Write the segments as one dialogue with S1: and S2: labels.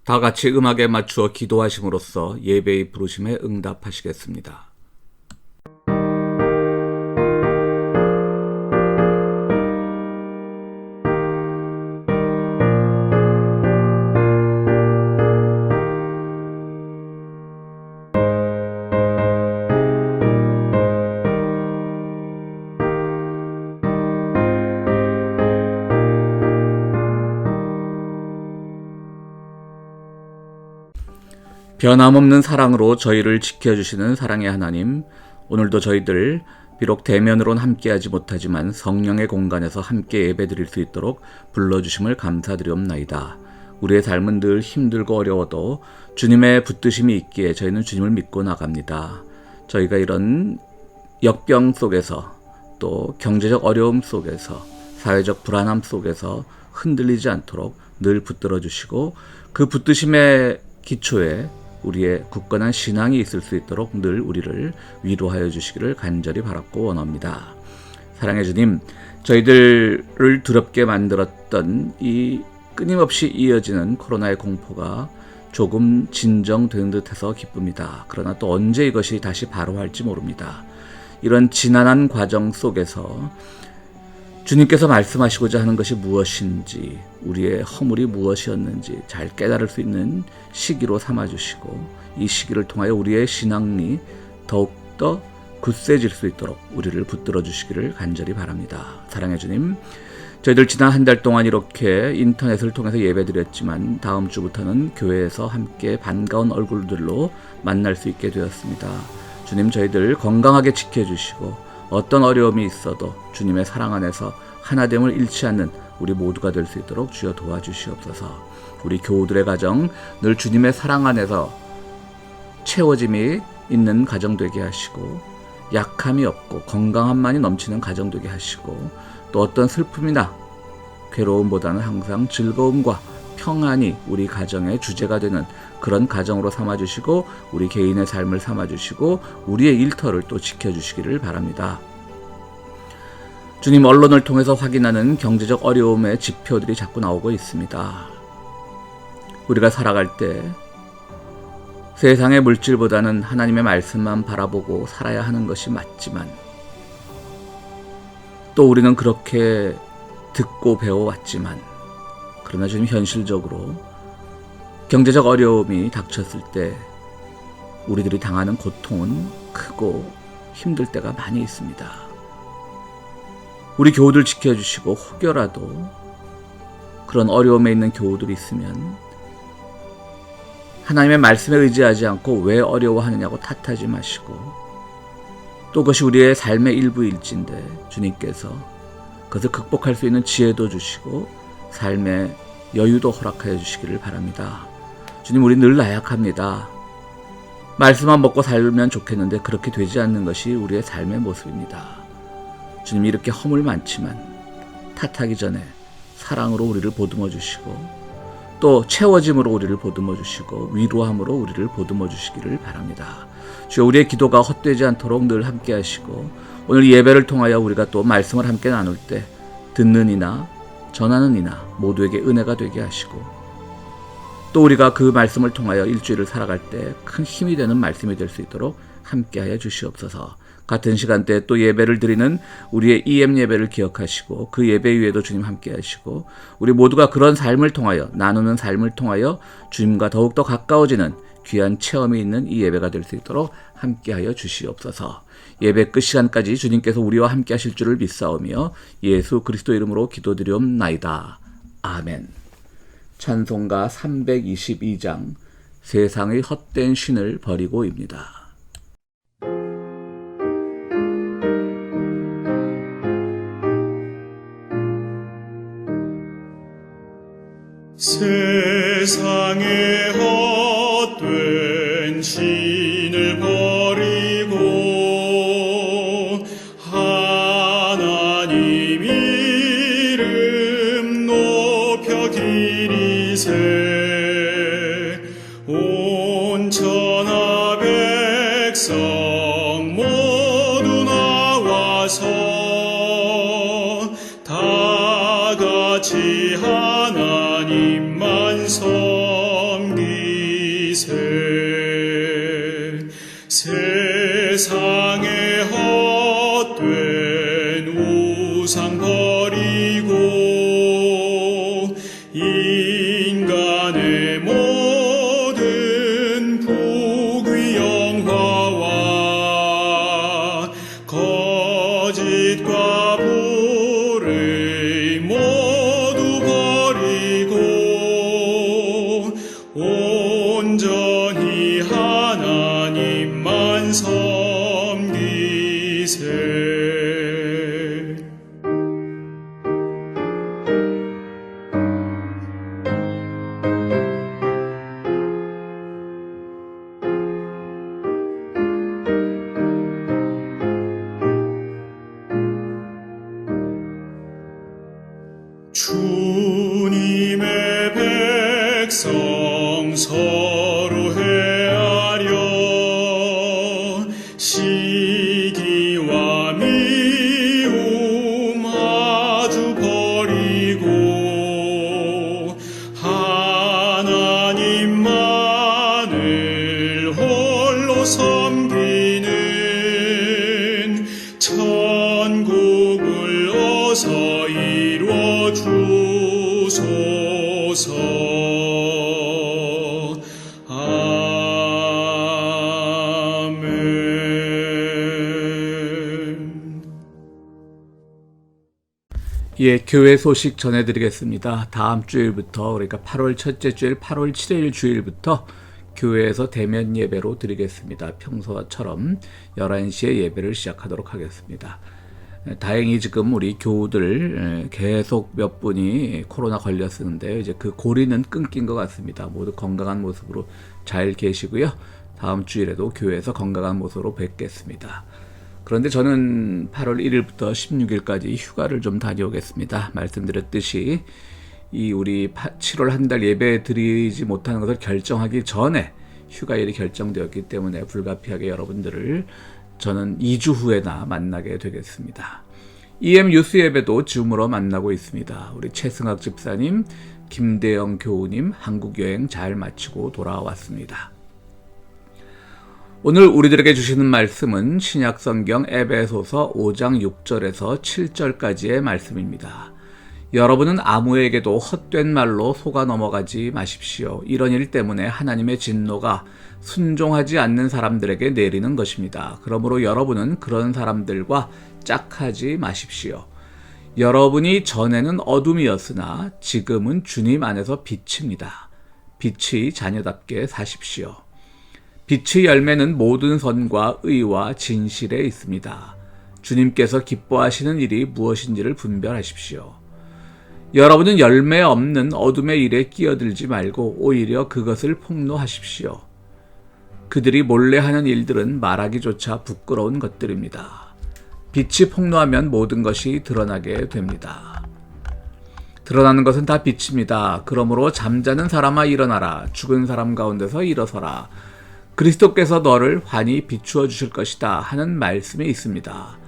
S1: 다 같이 음악에 맞추어 기도하심으로써 예배의 부르심에 응답하시겠습니다. 변함없는 사랑으로 저희를 지켜주시는 사랑의 하나님, 오늘도 저희들 비록 대면으론 함께하지 못하지만 성령의 공간에서 함께 예배드릴 수 있도록 불러주심을 감사드리옵나이다. 우리의 삶은 늘 힘들고 어려워도 주님의 붙드심이 있기에 저희는 주님을 믿고 나갑니다. 저희가 이런 역병 속에서 또 경제적 어려움 속에서 사회적 불안함 속에서 흔들리지 않도록 늘 붙들어 주시고 그 붙드심의 기초에 우리의 굳건한 신앙이 있을 수 있도록 늘 우리를 위로하여 주시기를 간절히 바랐고 원합니다. 사랑의 주님, 저희들을 두렵게 만들었던 이 끊임없이 이어지는 코로나의 공포가 조금 진정된 듯해서 기쁩니다. 그러나 또 언제 이것이 다시 바로할지 모릅니다. 이런 지난한 과정 속에서 주님께서 말씀하시고자 하는 것이 무엇인지, 우리의 허물이 무엇이었는지 잘 깨달을 수 있는 시기로 삼아주시고 이 시기를 통하여 우리의 신앙이 더욱더 굳세질 수 있도록 우리를 붙들어 주시기를 간절히 바랍니다. 사랑의 주님, 저희들 지난 한 달 동안 이렇게 인터넷을 통해서 예배드렸지만 다음 주부터는 교회에서 함께 반가운 얼굴들로 만날 수 있게 되었습니다. 주님, 저희들 건강하게 지켜주시고 어떤 어려움이 있어도 주님의 사랑 안에서 하나됨을 잃지 않는 우리 모두가 될 수 있도록 주여 도와주시옵소서. 우리 교우들의 가정 늘 주님의 사랑 안에서 채워짐이 있는 가정 되게 하시고 약함이 없고 건강함만이 넘치는 가정 되게 하시고 또 어떤 슬픔이나 괴로움보다는 항상 즐거움과 평안이 우리 가정의 주제가 되는 그런 가정으로 삼아주시고 우리 개인의 삶을 삼아주시고 우리의 일터를 또 지켜주시기를 바랍니다. 주님, 언론을 통해서 확인하는 경제적 어려움의 지표들이 자꾸 나오고 있습니다. 우리가 살아갈 때 세상의 물질보다는 하나님의 말씀만 바라보고 살아야 하는 것이 맞지만 또 우리는 그렇게 듣고 배워왔지만 그러나 주님, 현실적으로 경제적 어려움이 닥쳤을 때 우리들이 당하는 고통은 크고 힘들 때가 많이 있습니다. 우리 교우들 지켜주시고 혹여라도 그런 어려움에 있는 교우들이 있으면 하나님의 말씀에 의지하지 않고 왜 어려워하느냐고 탓하지 마시고 또 그것이 우리의 삶의 일부일진데 주님께서 그것을 극복할 수 있는 지혜도 주시고 삶의 여유도 허락하여 주시기를 바랍니다. 주님, 우리 늘 나약합니다. 말씀만 먹고 살면 좋겠는데 그렇게 되지 않는 것이 우리의 삶의 모습입니다. 주님, 이렇게 허물 많지만 탓하기 전에 사랑으로 우리를 보듬어 주시고 또 채워짐으로 우리를 보듬어 주시고 위로함으로 우리를 보듬어 주시기를 바랍니다. 주여, 우리의 기도가 헛되지 않도록 늘 함께 하시고 오늘 예배를 통하여 우리가 또 말씀을 함께 나눌 때 듣는 이나 전하는 이나 모두에게 은혜가 되게 하시고 또 우리가 그 말씀을 통하여 일주일을 살아갈 때 큰 힘이 되는 말씀이 될 수 있도록 함께하여 주시옵소서. 같은 시간대에 또 예배를 드리는 우리의 EM 예배를 기억하시고 그 예배 위에도 주님 함께 하시고 우리 모두가 그런 삶을 통하여 나누는 삶을 통하여 주님과 더욱더 가까워지는 귀한 체험이 있는 이 예배가 될 수 있도록 함께하여 주시옵소서. 예배 끝 시간까지 주님께서 우리와 함께 하실 줄을 믿사오며 예수 그리스도 이름으로 기도드리옵나이다. 아멘. 찬송가 322장 세상의 헛된 신을 버리고입니다.
S2: 세상의 헛된 신을 버리고 하나님 이름 높여 기리세 온 천하 백성 모두 나와서 다 같이 하나님만 섬기세 세상의 헛된 우상 버리고 인간의 모든 부귀 영화와 거짓과 불의 모두 버리고 온전히 하나님만 섬기세. 주님의 백성 서로 헤아려 시기와 미움 아주 버리고 하나님만을 홀로 섬기는 천국을 어서 이루어 주소서. 아멘.
S1: 예, 교회 소식 전해드리겠습니다. 다음 주일부터, 그러니까 8월 첫째 주일, 8월 7일 주일부터 교회에서 대면 예배로 드리겠습니다. 평소처럼 11시에 예배를 시작하도록 하겠습니다. 다행히 지금 우리 교우들 계속 몇 분이 코로나 걸렸었는데요. 이제 그 고리는 끊긴 것 같습니다. 모두 건강한 모습으로 잘 계시고요. 다음 주일에도 교회에서 건강한 모습으로 뵙겠습니다. 그런데 저는 8월 1일부터 16일까지 휴가를 좀 다녀오겠습니다. 말씀드렸듯이 이 우리 7월 한 달 예배 드리지 못하는 것을 결정하기 전에 휴가일이 결정되었기 때문에 불가피하게 여러분들을 저는 2주 후에나 만나게 되겠습니다. EM 뉴스 예배도 줌으로 만나고 있습니다. 우리 최승학 집사님, 김대영 교우님 한국 여행 잘 마치고 돌아왔습니다. 오늘 우리들에게 주시는 말씀은 신약성경 에베소서 5장 6절에서 7절까지의 말씀입니다. 여러분은 아무에게도 헛된 말로 속아 넘어가지 마십시오. 이런 일 때문에 하나님의 진노가 순종하지 않는 사람들에게 내리는 것입니다. 그러므로 여러분은 그런 사람들과 짝하지 마십시오. 여러분이 전에는 어둠이었으나 지금은 주님 안에서 빛입니다. 빛이 자녀답게 사십시오. 빛의 열매는 모든 선과 의와 진실에 있습니다. 주님께서 기뻐하시는 일이 무엇인지를 분별하십시오. 여러분은 열매 없는 어둠의 일에 끼어들지 말고 오히려 그것을 폭로하십시오. 그들이 몰래 하는 일들은 말하기조차 부끄러운 것들입니다. 빛이 폭로하면 모든 것이 드러나게 됩니다. 드러나는 것은 다 빛입니다. 그러므로 잠자는 사람아 일어나라. 죽은 사람 가운데서 일어서라. 그리스도께서 너를 환히 비추어 주실 것이다 하는 말씀이 있습니다.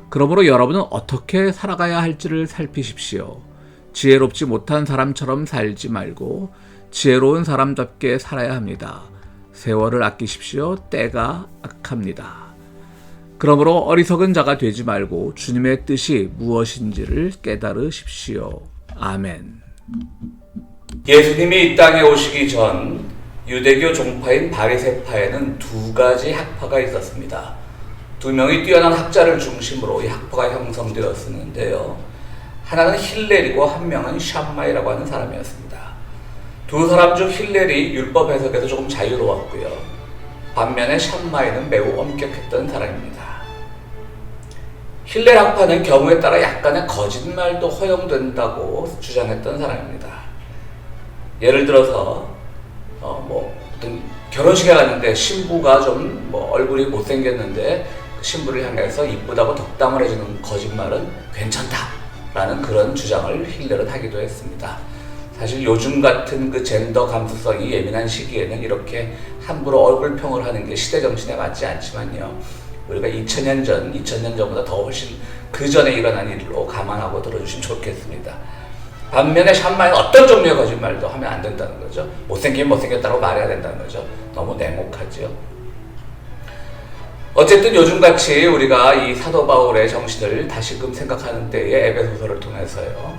S1: 그러므로 여러분은 어떻게 살아가야 할지를 살피십시오. 지혜롭지 못한 사람처럼 살지 말고 지혜로운 사람답게 살아야 합니다. 세월을 아끼십시오. 때가 악합니다. 그러므로 어리석은 자가 되지 말고 주님의 뜻이 무엇인지를 깨달으십시오. 아멘. 예수님이 이 땅에 오시기 전 유대교 종파인 바리새파에는 두 가지 학파가 있었습니다. 두 명이 뛰어난 학자를 중심으로 이 학파가 형성되었었는데요. 하나는 힐렐이고 한 명은 샴마이라고 하는 사람이었습니다. 두 사람 중 힐렐이 율법 해석에서 조금 자유로웠고요. 반면에 샴마이는 매우 엄격했던 사람입니다. 힐렐 학파는 경우에 따라 약간의 거짓말도 허용된다고 주장했던 사람입니다. 예를 들어서 어떤 결혼식에 갔는데 신부가 좀 얼굴이 못생겼는데 그 신부를 향해서 이쁘다고 덕담을 해주는 거짓말은 괜찮다라는 그런 주장을 힐렐은 하기도 했습니다. 사실 요즘 같은 그 젠더 감수성이 예민한 시기에는 이렇게 함부로 얼굴평을 하는 게 시대 정신에 맞지 않지만요. 우리가 2000년 전보다 더 훨씬 그 전에 일어난 일로 감안하고 들어주시면 좋겠습니다. 반면에 샴마이는 어떤 종류의 거짓말도 하면 안 된다는 거죠. 못생기면 못생겼다고 말해야 된다는 거죠. 너무 냉혹하죠. 어쨌든 요즘같이 우리가 이 사도 바울의 정신을 다시금 생각하는 때에 에베소서를 통해서요,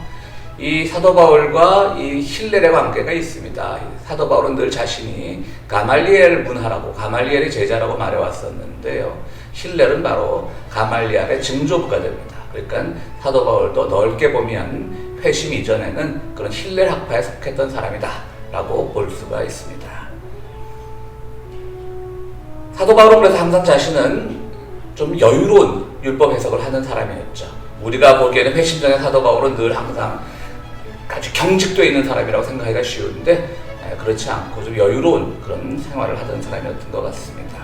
S1: 이 사도 바울과 이 힐렐의 관계가 있습니다. 사도 바울은 늘 자신이 가말리엘 문하라고, 가말리엘의 제자라고 말해왔었는데요, 힐렐은 바로 가말리엘의 증조부가 됩니다. 그러니까 사도 바울도 넓게 보면 회심 이전에는 그런 힐렐 학파에 속했던 사람이다 라고 볼 수가 있습니다. 사도 바울은 그래서 항상 자신은 좀 여유로운 율법 해석을 하는 사람이었죠. 우리가 보기에는 회심 전의 사도 바울은 늘 항상 아주 경직되어 있는 사람이라고 생각하기가 쉬운데, 그렇지 않고 좀 여유로운 그런 생활을 하던 사람이었던 것 같습니다.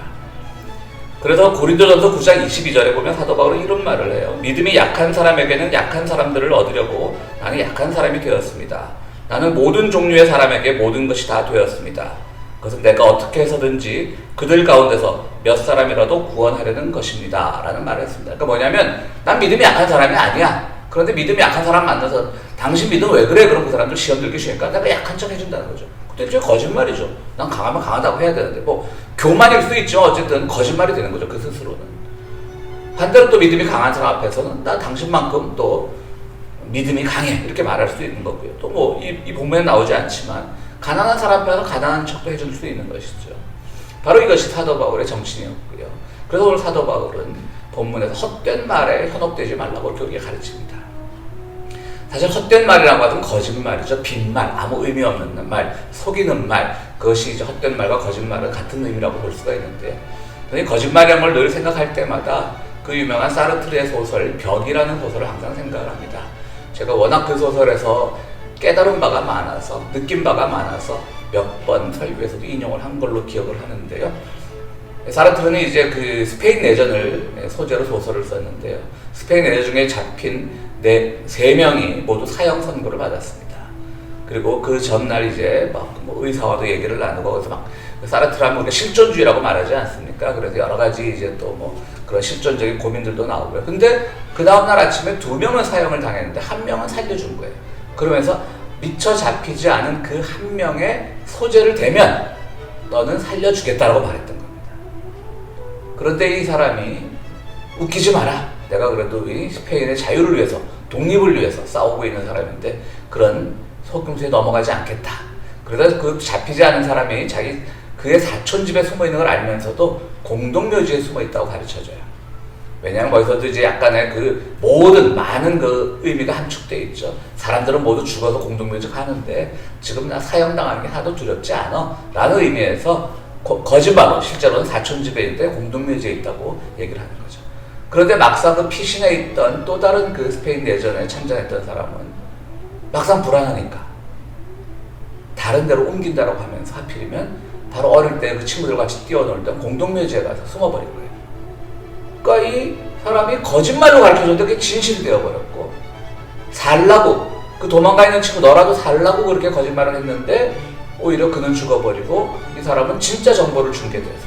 S1: 그래서 고린도전서 9장 22절에 보면 사도 바울은 이런 말을 해요. 믿음이 약한 사람에게는 약한 사람들을 얻으려고 나는 약한 사람이 되었습니다. 나는 모든 종류의 사람에게 모든 것이 다 되었습니다. 그것은 내가 어떻게 해서든지 그들 가운데서 몇 사람이라도 구원하려는 것입니다 라는 말을 했습니다. 그러니까 뭐냐면, 난 믿음이 약한 사람이 아니야. 그런데 믿음이 약한 사람 만나서 당신 믿음 왜 그래? 그럼 그 사람들 시험 들기 쉬우니까 내가 약한 척 해준다는 거죠. 근데 이제 거짓말이죠. 난 강하면 강하다고 해야 되는데, 뭐 교만일 수도 있지만 어쨌든 거짓말이 되는 거죠, 그 스스로는. 반대로 또 믿음이 강한 사람 앞에서는 나 당신만큼 또 믿음이 강해 이렇게 말할 수도 있는 거고요. 또 뭐 이 본문에 나오지 않지만 가난한 사람 앞에서 가난한 척도 해줄 수 있는 것이죠. 바로 이것이 사도 바울의 정신이었고요. 그래서 오늘 사도 바울은 본문에서 헛된 말에 현혹되지 말라고 이렇게 가르칩니다. 사실 헛된 말이라고 하면 거짓말이죠. 빈말, 아무 의미 없는 말, 속이는 말, 그것이 이제 헛된 말과 거짓말은 같은 의미라고 볼 수가 있는데요. 거짓말이라는 걸 늘 생각할 때마다 그 유명한 사르트르의 소설 벽이라는 소설을 항상 생각을 합니다. 제가 워낙 그 소설에서 깨달은 바가 많아서, 느낀 바가 많아서 몇 번 설교에서도 인용을 한 걸로 기억을 하는데요. 사르트르는 이제 그 스페인 내전을 소재로 소설을 썼는데요. 스페인 내전 중에 잡힌 세 명이 모두 사형 선고를 받았습니다. 그리고 그 전날 이제 막 뭐 의사와도 얘기를 나누고, 그래서 막 사르트르 하면 우리가 실존주의라고 말하지 않습니까? 그래서 여러 가지 이제 또 뭐 그런 실존적인 고민들도 나오고요. 근데 그 다음날 아침에 2명은 사형을 당했는데 1명은 살려준 거예요. 그러면서 미처 잡히지 않은 그 1명의 소재를 대면 너는 살려주겠다라고 말했던 겁니다. 그런데 이 사람이 웃기지 마라. 내가 그래도 이 스페인의 자유를 위해서, 독립을 위해서 싸우고 있는 사람인데 그런 속임수에 넘어가지 않겠다. 그러다 그 잡히지 않은 사람이 그의 사촌 집에 숨어 있는 걸 알면서도 공동묘지에 숨어 있다고 가르쳐줘요. 왜냐하면 거기서도 이제 약간의 그 많은 그 의미가 함축되어 있죠. 사람들은 모두 죽어서 공동묘지 가는데 지금 나 사형당하는 게 하나도 두렵지 않아 라는 의미에서 거짓말로 실제로는 사촌 집에 있는데 공동묘지에 있다고 얘기를 하는 거죠. 그런데 막상 그 피신해 있던 또 다른 그 스페인 내전에 참전했던 사람은 막상 불안하니까 다른 데로 옮긴다라고 하면서 하필이면 바로 어릴 때 그 친구들과 같이 뛰어놀던 공동묘지에 가서 숨어버린 거예요. 그러니까 이 사람이 거짓말로 가르쳐줬는데 그게 진실이 되어버렸고, 살라고, 그 도망가 있는 친구 너라도 살라고 그렇게 거짓말을 했는데 오히려 그는 죽어버리고 이 사람은 진짜 정보를 준 게 돼서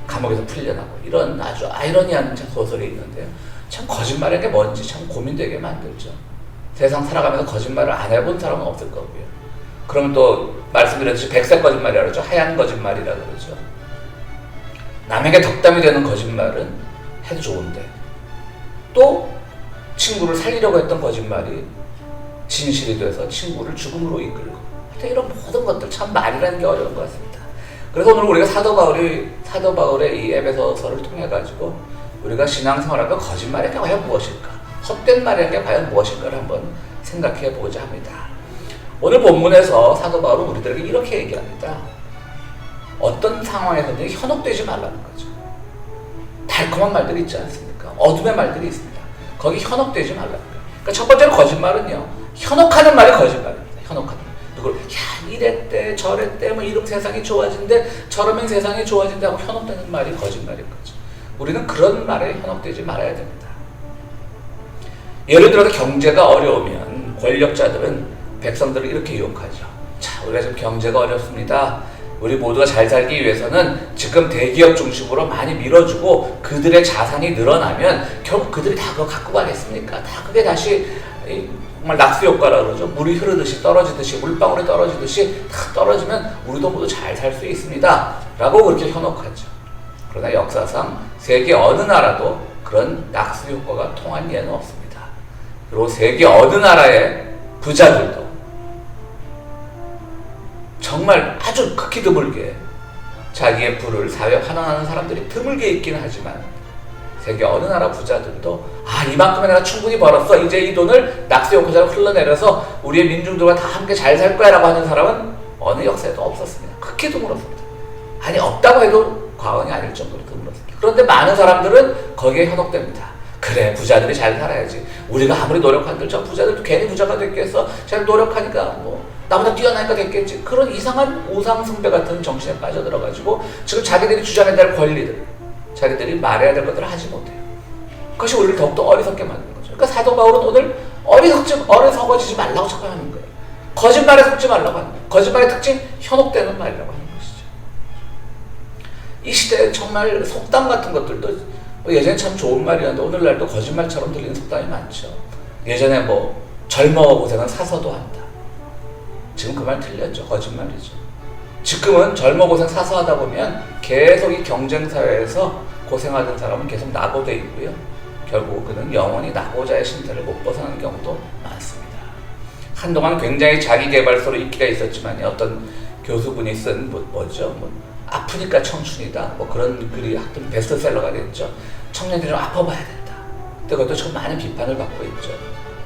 S1: 감옥에서 풀려나고, 이런 아주 아이러니한 소설이 있는데요. 참 거짓말이라는 게 뭔지 참 고민되게 만들죠. 세상 살아가면서 거짓말을 안 해본 사람은 없을 거고요. 그러면 또 말씀드렸듯이 백색 거짓말이라고 그러죠. 하얀 거짓말이라고 그러죠. 남에게 덕담이 되는 거짓말은 해도 좋은데, 또 친구를 살리려고 했던 거짓말이 진실이 돼서 친구를 죽음으로 이끌고, 이런 모든 것들 참 말이라는 게 어려운 것 같습니다. 그래서 오늘 우리가 사도 바울의 이 에베소서를 통해 가지고 우리가 신앙생활하면 거짓말이 과연 무엇일까, 헛된 말이라는 게 과연 무엇일까를 한번 생각해 보고자 합니다. 오늘 본문에서 사도 바울은 우리들에게 이렇게 얘기합니다. 어떤 상황에서든 현혹되지 말라는 거죠. 달콤한 말들이 있지 않습니까? 어둠의 말들이 있습니다. 거기 현혹되지 말라는 거예요. 그러니까 첫 번째로 거짓말은요, 현혹하는 말이 거짓말입니다. 현혹하는 말. 누굴 이랬대 저랬대 뭐 이렇게 세상이 좋아진대 저러면 세상이 좋아진대 하고 현혹되는 말이 거짓말인 거죠. 우리는 그런 말에 현혹되지 말아야 됩니다. 예를 들어서 경제가 어려우면 권력자들은 백성들을 이렇게 유혹하죠. 자, 우리가 지금 경제가 어렵습니다. 우리 모두가 잘 살기 위해서는 지금 대기업 중심으로 많이 밀어주고 그들의 자산이 늘어나면 결국 그들이 다 그거 갖고 가겠습니까? 다 그게 다시 정말 낙수 효과라고 그러죠. 물이 흐르듯이 떨어지듯이, 물방울이 떨어지듯이 다 떨어지면 우리도 모두 잘 살 수 있습니다 라고 그렇게 현혹하죠. 그러나 역사상 세계 어느 나라도 그런 낙수 효과가 통한 예는 없습니다. 그리고 세계 어느 나라의 부자들도 정말 아주 극히 드물게 자기의 부를 사회에 환원하는 사람들이 드물게 있긴 하지만 세계 어느 나라 부자들도 이만큼에 내가 충분히 벌었어. 이제 이 돈을 낙수 효과자로 흘러내려서 우리의 민중들과 다 함께 잘 살 거야 라고 하는 사람은 어느 역사에도 없었습니다. 극히 드물었습니다. 아니 없다고 해도 과언이 아닐 정도로 드물었습니다. 그런데 많은 사람들은 거기에 현혹됩니다. 그래 부자들이 잘 살아야지. 우리가 아무리 노력한들 저 부자들도 괜히 부자가 됐겠어. 잘 노력하니까 뭐 나보다 뛰어나니까 됐겠지. 그런 이상한 우상숭배 같은 정신에 빠져들어가지고 지금 자기들이 주장해야 될 권리들, 자기들이 말해야 될 것들을 하지 못해요. 그것이 우리를 더욱더 어리석게 만드는 거죠. 그러니까 사도 바울은 오늘 어리석어지지 말라고 자꾸 하는 거예요. 거짓말에 속지 말라고 하는 거예요. 거짓말의 특징, 현혹되는 말이라고 하는 것이죠. 이 시대에 정말 속담 같은 것들도 예전에 참 좋은 말이었는데 오늘날도 거짓말처럼 들리는 속담이 많죠. 예전에 뭐 젊어 고생은 사서도 한다. 지금 그 말 틀렸죠. 거짓말이죠. 지금은 젊어 고생 사서 하다 보면 계속 이 경쟁사회에서 고생하던 사람은 계속 낙오돼 있고요. 결국 그는 영원히 낙오자의 신세를 못 벗어나는 경우도 많습니다. 한동안 굉장히 자기개발서로 인기가 있었지만 어떤 교수분이 쓴 아프니까 청춘이다. 뭐 그런 글이 하여튼 베스트셀러가 됐죠. 청년들이 좀 아파봐야 된다. 근데 그것도 참 많은 비판을 받고 있죠.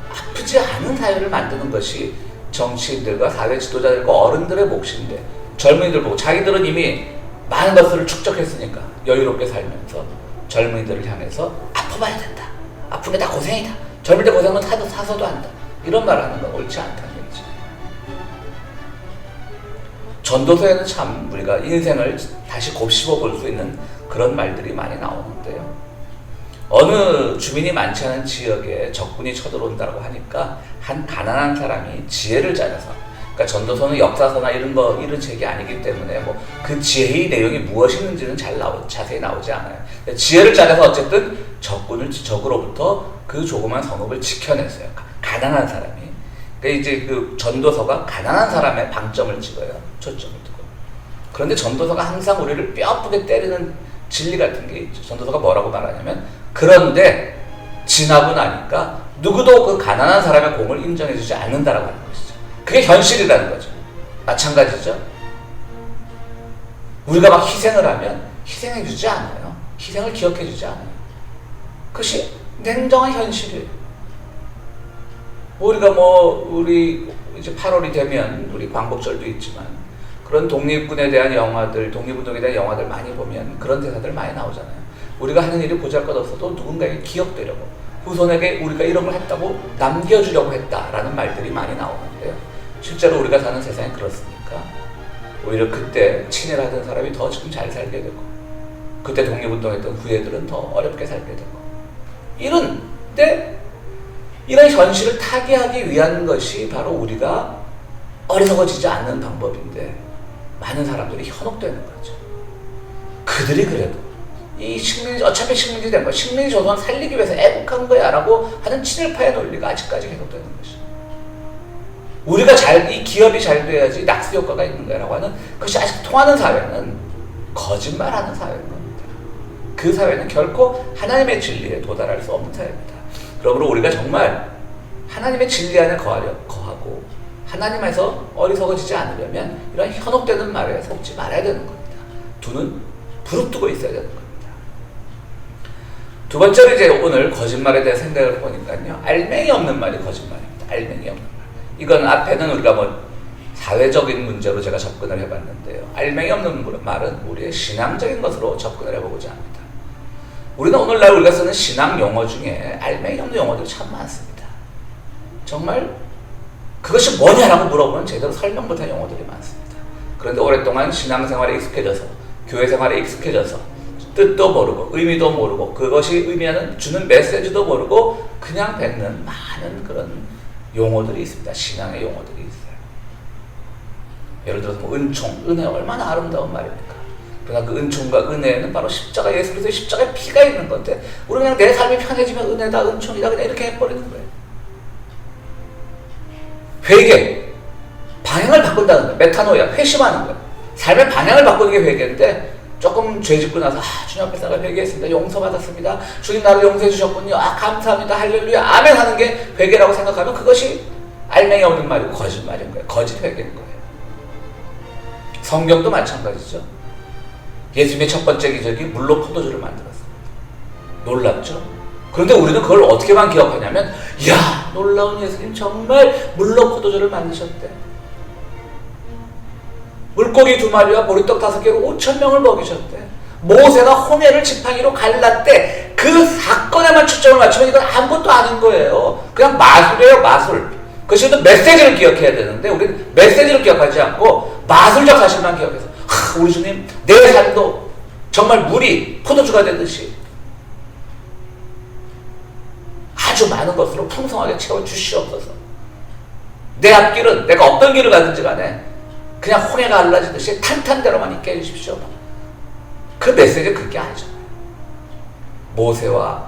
S1: 아프지 않은 사회를 만드는 것이 정치인들과 사회 지도자들과 어른들의 몫인데 젊은이들 보고 자기들은 이미 많은 것들을 축적했으니까 여유롭게 살면서 젊은이들을 향해서 아파봐야 된다. 아픈 게 다 고생이다. 젊을 때 고생은 사서도 한다. 이런 말하는 건 옳지 않다는 얘기죠. 전도서에는 참 우리가 인생을 다시 곱씹어 볼 수 있는 그런 말들이 많이 나오는데요. 어느 주민이 많지 않은 지역에 적군이 쳐들어온다고 하니까 한 가난한 사람이 지혜를 짜내서, 그러니까 전도서는 역사서나 이런 책이 아니기 때문에 뭐 그 지혜의 내용이 무엇이는지는 자세히 나오지 않아요. 지혜를 짜내서 어쨌든 적으로부터 그 조그만 성읍을 지켜냈어요. 가난한 사람이. 그러니까 이제 그 전도서가 가난한 사람의 방점을 찍어요. 초점을 두고. 그런데 전도서가 항상 우리를 뼈아프게 때리는 진리 같은 게 있죠. 전도서가 뭐라고 말하냐면, 그런데 지나고 나니까 누구도 그 가난한 사람의 공을 인정해주지 않는다라고 하는 것이죠. 그게 현실이라는 거죠. 마찬가지죠. 우리가 막 희생을 하면 희생해주지 않아요. 희생을 기억해주지 않아요. 그것이 냉정한 현실이에요. 우리가 우리 이제 8월이 되면 우리 광복절도 있지만 그런 독립군에 대한 영화들, 독립운동에 대한 영화들 많이 보면 그런 대사들 많이 나오잖아요. 우리가 하는 일이 보잘것없어도 누군가에게 기억되려고, 후손에게 우리가 이런 걸 했다고 남겨주려고 했다라는 말들이 많이 나오는데요. 실제로 우리가 사는 세상이 그렇습니까? 오히려 그때 친일하던 사람이 더 지금 잘 살게 되고, 그때 독립운동했던 후예들은 더 어렵게 살게 되고, 이런 현실을 타개하기 위한 것이 바로 우리가 어리석어지지 않는 방법인데 많은 사람들이 현혹되는 거죠. 그들이 그래도 어차피 식민지 된 거야. 식민지 조선 살리기 위해서 애국한 거야 라고 하는 친일파의 논리가 아직까지 계속되는 것이죠. 우리가 이 기업이 잘 돼야지 낙수 효과가 있는 거야 라고 하는 것이 아직 통하는 사회는 거짓말하는 사회인 겁니다. 그 사회는 결코 하나님의 진리에 도달할 수 없는 사회입니다. 그러므로 우리가 정말 하나님의 진리 안에 거하고 하나님에서 어리석어지지 않으려면 이런 현혹되는 말에 속지 말아야 되는 겁니다. 두 눈 부릅뜨고 있어야 되는 겁니다. 두 번째로 이제 오늘 거짓말에 대해 생각을 해보니까요. 알맹이 없는 말이 거짓말입니다. 알맹이 없는 말. 이건 앞에는 우리가 사회적인 문제로 제가 접근을 해봤는데요. 알맹이 없는 말은 우리의 신앙적인 것으로 접근을 해보고자 합니다. 우리는 오늘날 우리가 쓰는 신앙 용어 중에 알맹이 없는 용어들이 참 많습니다. 정말 그것이 뭐냐라고 물어보면 제대로 설명 못한 용어들이 많습니다. 그런데 오랫동안 신앙생활에 익숙해져서, 교회생활에 익숙해져서 뜻도 모르고 의미도 모르고 그것이 의미하는 주는 메시지도 모르고 그냥 뱉는 많은 그런 용어들이 있습니다. 신앙의 용어들이 있어요. 예를 들어서 은총, 은혜, 얼마나 아름다운 말입니까? 그러나 그 은총과 은혜는 바로 십자가, 예수 그리스도의 십자가에 피가 있는 건데 우리는 그냥 내 삶이 편해지면 은혜다, 은총이다 그냥 이렇게 해버리는 거예요. 회개, 방향을 바꾼다는 거예요. 메타노ia, 회심하는 거예요. 삶의 방향을 바꾸는 게 회개인데 조금 죄 짓고 나서 주님 앞에 나가 회개했습니다. 용서받았습니다. 주님 나를 용서해 주셨군요. 감사합니다. 할렐루야. 아멘 하는 게 회개라고 생각하면 그것이 알맹이 없는 말이고 거짓말인 거예요. 거짓 회개인 거예요. 성경도 마찬가지죠. 예수님의 첫 번째 기적이 물로 포도주를 만들었습니다. 놀랍죠? 그런데 우리는 그걸 어떻게만 기억하냐면 이야 놀라운 예수님 정말 물로 포도주를 만드셨대. 물고기 2마리와 보리떡 5개로 5,000명을 먹이셨대. 모세가 홍해를 지팡이로 갈랐대. 그 사건에만 초점을 맞추면 이건 아무것도 아닌 거예요. 그냥 마술이에요, 마술. 그것이 또 메시지를 기억해야 되는데 우리는 메시지를 기억하지 않고 마술적 사실만 기억해서 우리 주님 내 삶도 정말 물이 포도주가 되듯이 아주 많은 것으로 풍성하게 채워주시옵소서. 내 앞길은 내가 어떤 길을 가든지 간에 그냥 홍해가 갈라지듯이 탄탄대로만 있게 해주십시오. 그 메시지는 그게 아니잖아요. 모세와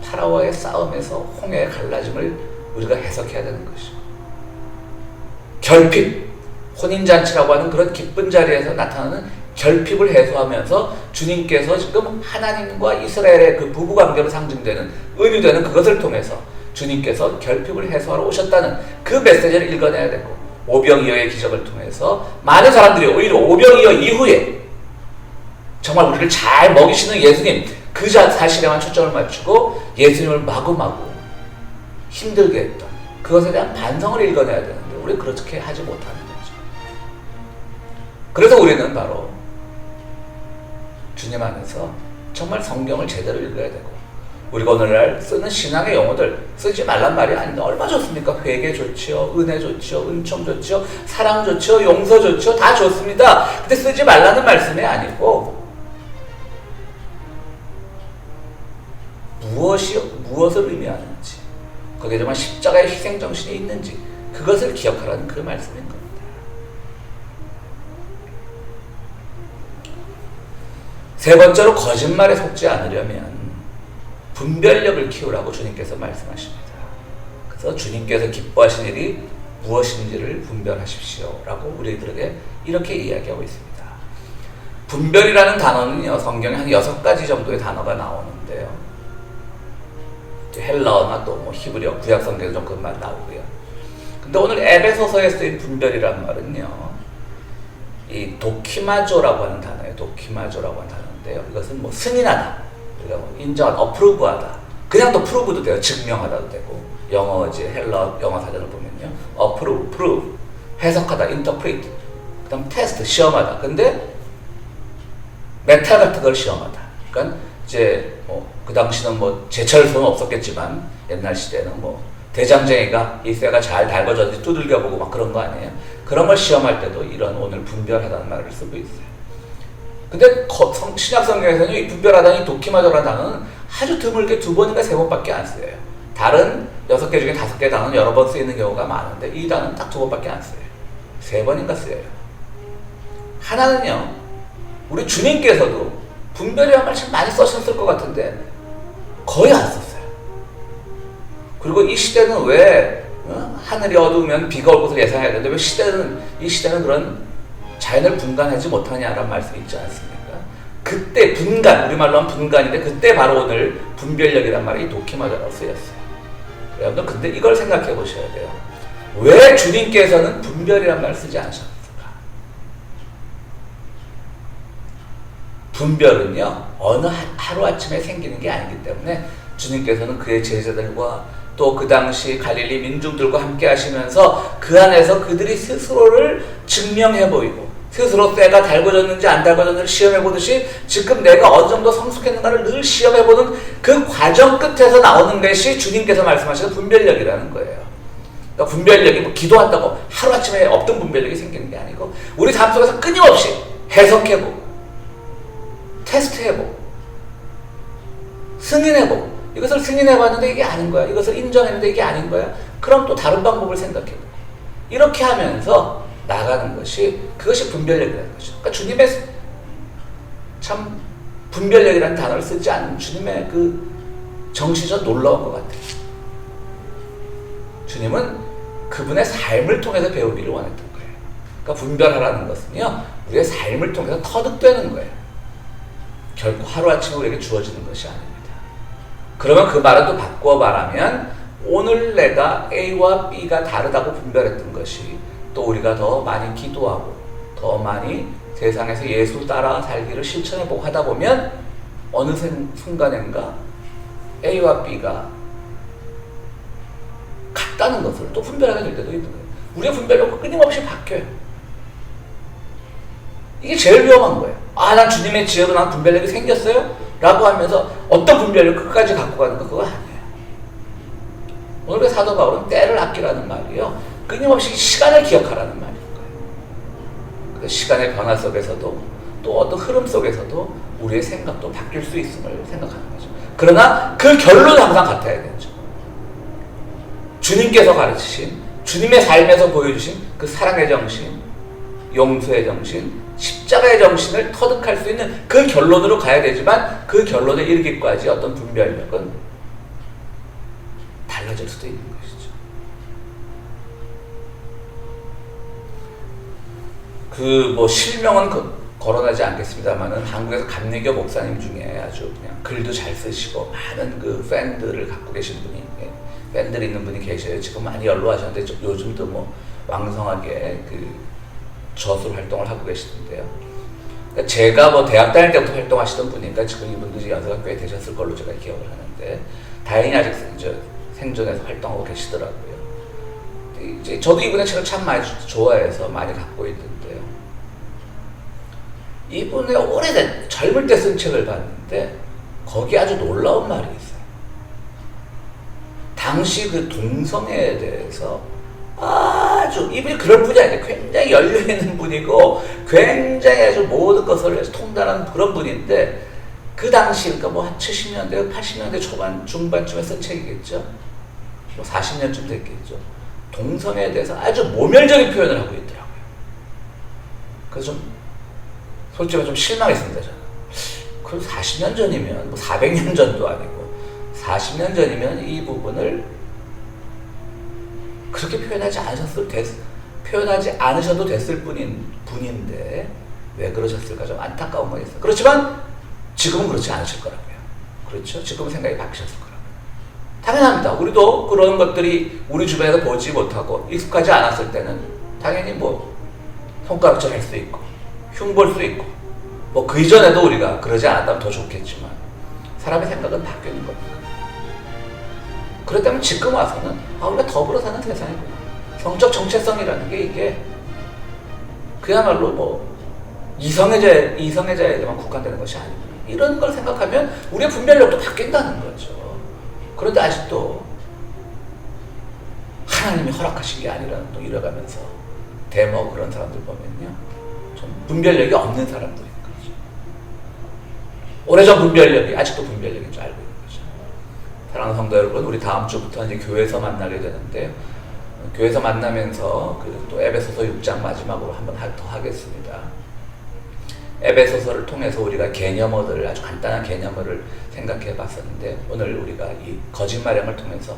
S1: 파라오의 싸움에서 홍해의 갈라짐을 우리가 해석해야 되는 것이죠. 결핍, 혼인잔치라고 하는 그런 기쁜 자리에서 나타나는 결핍을 해소하면서 주님께서 지금 하나님과 이스라엘의 그 부부관계로 상징되는 은유되는 그것을 통해서 주님께서 결핍을 해소하러 오셨다는 그 메시지를 읽어내야 되고 오병이어의 기적을 통해서 많은 사람들이 오히려 오병이어 이후에 정말 우리를 잘 먹이시는 예수님 그 사실에만 초점을 맞추고 예수님을 마구마구 힘들게 했던 그것에 대한 반성을 읽어내야 되는데 우리는 그렇게 하지 못하는 거죠. 그래서 우리는 바로 주님 안에서 정말 성경을 제대로 읽어야 되고 우리가 오늘날 쓰는 신앙의 용어들 쓰지 말란 말이 아닌데 얼마나 좋습니까? 회개 좋지요, 은혜 좋지요, 은총 좋지요, 사랑 좋지요, 용서 좋지요, 다 좋습니다. 근데 쓰지 말라는 말씀이 아니고 무엇을 의미하는지 거기에 정말 십자가의 희생정신이 있는지 그것을 기억하라는 그 말씀인 겁니다. 세 번째로 거짓말에 속지 않으려면 분별력을 키우라고 주님께서 말씀하십니다. 그래서 주님께서 기뻐하신 일이 무엇인지를 분별하십시오 라고 우리들에게 이렇게 이야기하고 있습니다. 분별이라는 단어는요 성경에 한 6가지 정도의 단어가 나오는데요 헬라어나 또 히브리어 구약 성경에 좀 그것만 나오고요. 근데 오늘 에베소서에 쓰인 분별이란 말은요 이 도키마조라고 하는 단어예요. 도키마조라고 하는 단어인데요 이것은 승인하다, 인정하다, 어프루브하다. 그냥 또 프루브도 돼요. 증명하다도 되고 영어지 헬라어 영어 사전을 보면요 프루브 해석하다, 인터프리트, 그 다음 테스트, 시험하다. 근데 메탈 같은 걸 시험하다. 그러니까 이제 그 당시는 제철소는 없었겠지만 옛날 시대는 대장쟁이가 이 쇠가 잘 달궈졌는지 두들겨보고 막 그런 거 아니에요. 그런 걸 시험할 때도 이런 오늘 분별하다는 말을 쓰고 있어요. 근데 신약 성경에서는 이 분별하다는 이 도키마조라는 단어는 아주 드물게 2번인가 3번밖에 안 쓰여요. 다른 6개 중에 5개 단어는 여러 번 쓰이는 경우가 많은데 이 단어는 딱 2번밖에 안 쓰여요. 3번인가 쓰여요. 하나는요 우리 주님께서도 분별이란 말 참 많이 써셨을 것 같은데 거의 안 썼어요. 그리고 이 시대는 왜 하늘이 어두우면 비가 올 것을 예상해야 되는데 왜 이 시대는 그런 자연을 분간하지 못하냐라는 말씀이 있지 않습니까? 그때 분간, 우리말로 하면 분간인데 그때 바로 오늘 분별력이란 말이 도키마조라고 쓰였어요. 여러분들 근데 이걸 생각해 보셔야 돼요. 왜 주님께서는 분별이란 말을 쓰지 않으셨을까? 분별은요 어느 하루아침에 생기는 게 아니기 때문에 주님께서는 그의 제자들과 또 그 당시 갈릴리 민중들과 함께 하시면서 그 안에서 그들이 스스로를 증명해 보이고 스스로 쇠가 달궈졌는지 안 달궈졌는지 시험해 보듯이 지금 내가 어느 정도 성숙했는가를 늘 시험해 보는 그 과정 끝에서 나오는 것이 주님께서 말씀하시는 분별력이라는 거예요. 그러니까 분별력이 기도한다고 하루아침에 없던 분별력이 생기는 게 아니고 우리 삶 속에서 끊임없이 해석해보고 테스트해보고 승인해보고 이것을 승인해봤는데 이게 아닌 거야. 이것을 인정했는데 이게 아닌 거야. 그럼 또 다른 방법을 생각해보고 이렇게 하면서 나가는 것이 그것이 분별력이라는 거죠. 그러니까 주님의 참 분별력이라는 단어를 쓰지 않는 주님의 그 정신이 좀 놀라운 것 같아요. 주님은 그분의 삶을 통해서 배우기를 원했던 거예요. 그러니까 분별하라는 것은요 우리의 삶을 통해서 터득되는 거예요. 결코 하루아침에 우리에게 주어지는 것이 아닙니다. 그러면 그 말을 또 바꾸어 말하면 오늘 내가 A와 B가 다르다고 분별했던 것이 또 우리가 더 많이 기도하고 더 많이 세상에서 예수 따라 살기를 실천해보고 하다 보면 어느 순간인가 A와 B가 같다는 것을 또 분별하게 될 때도 있는 거예요. 우리의 분별력은 끊임없이 바뀌어요. 이게 제일 위험한 거예요. 난 주님의 지혜로 난 분별력이 생겼어요? 라고 하면서 어떤 분별력 끝까지 갖고 가는 거 그거 아니에요. 오늘의 사도 바울은 때를 아끼라는 말이요. 끊임없이 시간을 기억하라는 말인 거예요. 그 시간의 변화 속에서도 또 어떤 흐름 속에서도 우리의 생각도 바뀔 수 있음을 생각하는 거죠. 그러나 그 결론은 항상 같아야 되죠. 주님께서 가르치신, 주님의 삶에서 보여주신 그 사랑의 정신, 용서의 정신, 십자가의 정신을 터득할 수 있는 그 결론으로 가야 되지만 그 결론에 이르기까지 어떤 분별력은 달라질 수도 있는 것이죠. 실명은 거론하지 않겠습니다만은 한국에서 감리교 목사님 중에 아주 그냥 글도 잘 쓰시고 많은 그 팬들을 갖고 계신 분이, 팬들이 있는 분이 계셔요. 지금 많이 연로하셨는데 요즘도 왕성하게 저술 활동을 하고 계시던데요. 그러니까 제가 대학 다닐 때부터 활동하시던 분이니까 지금 이분들이 연세가 꽤 되셨을 걸로 제가 기억을 하는데 다행히 아직 생존해서 활동하고 계시더라고요. 이제 저도 이분의 책을 참 많이 좋아해서 많이 갖고 있는데요. 이분의 오래된 젊을 때 쓴 책을 봤는데 거기에 아주 놀라운 말이 있어요. 당시 그 동성애에 대해서 아주 이분이 그럴 분이 아니에요. 굉장히 열려있는 분이고 굉장히 아주 모든 것을 통달하는 그런 분인데 그 당시 그러니까 한 70년대 80년대 초반 중반쯤에 쓴 책이겠죠. 40년쯤 됐겠죠. 동성애에 대해서 아주 모멸적인 표현을 하고 있더라고요. 그래서 솔직히 좀 실망했습니다. 저는. 그럼 40년 전이면 400년 전도 아니고 40년 전이면 이 부분을 그렇게 표현하지 않으셔도 됐을 분인데 왜 그러셨을까 좀 안타까운 거 있어요. 그렇지만 지금은 그렇지 않으실 거라고요. 그렇죠? 지금은 생각이 바뀌셨을 거라고요. 당연합니다. 우리도 그런 것들이 우리 주변에서 보지 못하고 익숙하지 않았을 때는 당연히 손가락질 할 수 있고 흉볼 수 있고 그 이전에도 우리가 그러지 않았다면 더 좋겠지만 사람의 생각은 바뀌는 겁니다. 그렇다면 지금 와서는 우리가 더불어 사는 세상이구나. 성적 정체성이라는 게 이게 그야말로 이성애자에게만 국한되는 것이 아니구나. 이런 걸 생각하면 우리의 분별력도 바뀐다는 거죠. 그런데 아직도 하나님이 허락하신 게 아니라는 또 이래가면서 그런 사람들 보면요. 좀 분별력이 없는 사람들인 거죠. 오래전 분별력이 아직도 분별력인 줄 알고 있는 거죠. 사랑하는 성도 여러분, 우리 다음 주부터 이제 교회에서 만나게 되는데요. 교회에서 만나면서 또 에베소서 6장 마지막으로 한번 더 하겠습니다. 에베소서를 통해서 우리가 개념어들을 아주 간단한 개념어를 생각해 봤었는데 오늘 우리가 이 거짓말형을 통해서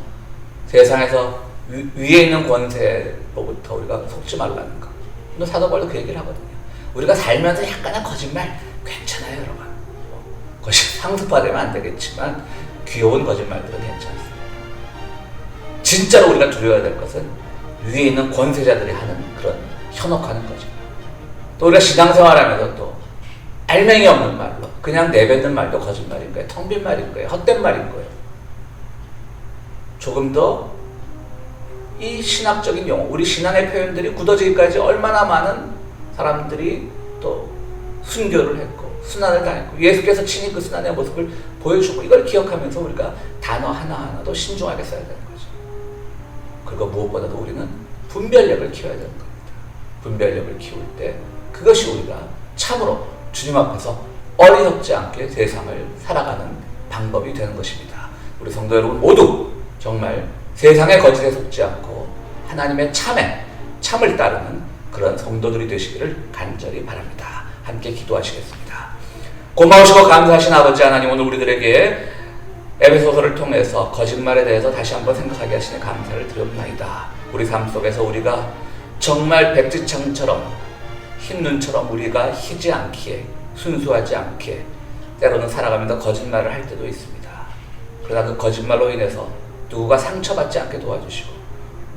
S1: 세상에서 위에 있는 권세로부터 우리가 속지 말라는 거. 오늘 사도 바울도 그 얘기를 하거든요. 우리가 살면서 약간의 거짓말 괜찮아요, 여러분. 그것이 상습화되면 안 되겠지만 귀여운 거짓말들은 괜찮습니다. 진짜로 우리가 두려워야 될 것은 위에 있는 권세자들이 하는 그런 현혹하는 거죠. 또 우리가 신앙생활하면서 또 알맹이 없는 말로 그냥 내뱉는 말도 거짓말인 거예요. 텅 빈 말인 거예요. 헛된 말인 거예요. 조금 더 이 신학적인 용어, 우리 신앙의 표현들이 굳어지기까지 얼마나 많은 사람들이 또 순교를 했고 순환을 당했고 예수께서 친히 그 순환의 모습을 보여주고 이걸 기억하면서 우리가 단어 하나하나도 신중하게 써야 되는 거죠. 그리고 무엇보다도 우리는 분별력을 키워야 되는 겁니다. 분별력을 키울 때 그것이 우리가 참으로 주님 앞에서 어리석지 않게 세상을 살아가는 방법이 되는 것입니다. 우리 성도 여러분 모두 정말 세상의 거짓에 속지 않고 하나님의 참을 따르는 그런 성도들이 되시기를 간절히 바랍니다. 함께 기도하시겠습니다. 고마우시고 감사하신 아버지 하나님, 오늘 우리들에게 에베소서를 통해서 거짓말에 대해서 다시 한번 생각하게 하시니 감사를 드립니다. 우리 삶 속에서 우리가 정말 백지창처럼 흰 눈처럼 우리가 희지 않기에 순수하지 않게 때로는 살아가면서 거짓말을 할 때도 있습니다. 그러나 그 거짓말로 인해서 누구가 상처받지 않게 도와주시고,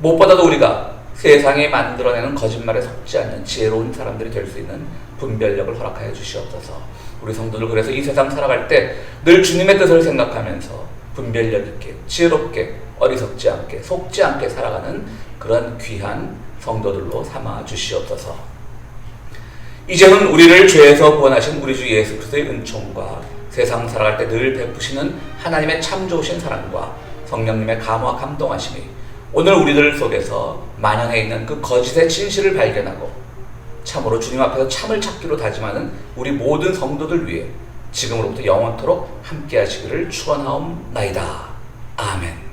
S1: 무엇보다도 우리가 세상에 만들어내는 거짓말에 속지 않는 지혜로운 사람들이 될 수 있는 분별력을 허락하여 주시옵소서. 우리 성도들 그래서 이 세상 살아갈 때 늘 주님의 뜻을 생각하면서 분별력 있게, 지혜롭게, 어리석지 않게, 속지 않게 살아가는 그런 귀한 성도들로 삼아 주시옵소서. 이제는 우리를 죄에서 구원하신 우리 주 예수 그리스도의 은총과 세상 살아갈 때 늘 베푸시는 하나님의 참 좋으신 사랑과 성령님의 감화 감동하심이 오늘 우리들 속에서 만연해 있는 그 거짓의 진실을 발견하고 참으로 주님 앞에서 참을 찾기로 다짐하는 우리 모든 성도들 위해 지금으로부터 영원토록 함께 하시기를 축원하옵나이다. 아멘.